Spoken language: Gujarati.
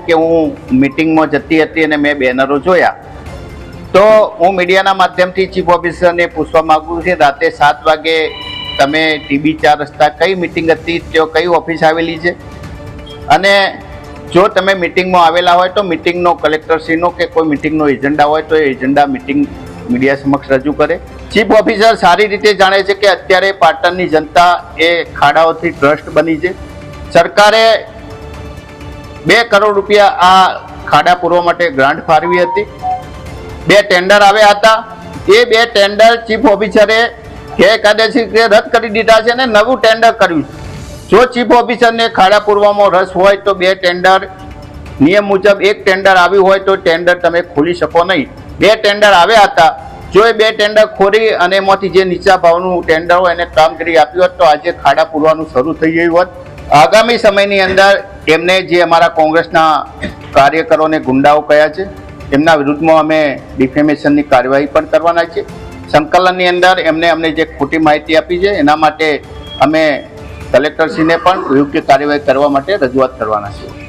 કે હું મીટિંગમાં જતી હતી અને મેં બેનરો જોયા, તો હું મીડિયાના માધ્યમથી ચીફ ઓફિસરને પૂછવા માંગુ છું, રાતે 7 વાગે તમે TB 4 રસ્તા કઈ મીટિંગ હતી, ત્યાં કઈ ઓફિસ આવેલી છે, અને જો તમે મીટિંગમાં આવેલા હોય તો મીટિંગનો કલેક્ટરશ્રીનો કે કોઈ મીટિંગનો એજન્ડા હોય તો એ એજન્ડા મીટિંગ મીડિયા સમક્ષ રજૂ કરે. ચીફ ઓફિસર સારી રીતે જાણે છે કે અત્યારે પાટણની જનતા એ ખાડાઓથી ટ્રસ્ટ બની છે. સરકારે 2 કરોડ રૂપિયા આ ખાડા પૂરવા માટે ગ્રાન્ટ ફાળવી હતી. 2 ટેન્ડર આવ્યા હતા. એ 2 ટેન્ડર ચીફ ઓફિસરે ગેરકાયદેસર રીતે રદ કરી દીધા છે અને નવું ટેન્ડર કર્યું છે. જો ચીફ ઓફિસરને ખાડા પૂરવામાં રસ હોય તો 2 ટેન્ડર નિયમ મુજબ 1 ટેન્ડર આવ્યું હોય તો ટેન્ડર તમે ખોલી શકો નહીં. 2 ટેન્ડર આવ્યા હતા. જો એ 2 ટેન્ડર ખોરી અને એમાંથી જે નીચા ભાવનું ટેન્ડર હોય એને કામગીરી આપી હોત તો આજે ખાડા પૂરવાનું શરૂ થઈ ગયું હોત. આગામી સમયની અંદર એમને જે અમારા કોંગ્રેસના કાર્યકરોને ગુંડાઓ કહ્યા છે એમના વિરુદ્ધમાં અમે ડિફેમેશનની કાર્યવાહી પણ કરવાના છે. સંકલનની અંદર અમને જે ખોટી માહિતી આપી છે એના માટે અમે કલેક્ટરશ્રીને પણ યોગ્ય કાર્યવાહી કરવા માટે રજૂઆત કરવાના છે.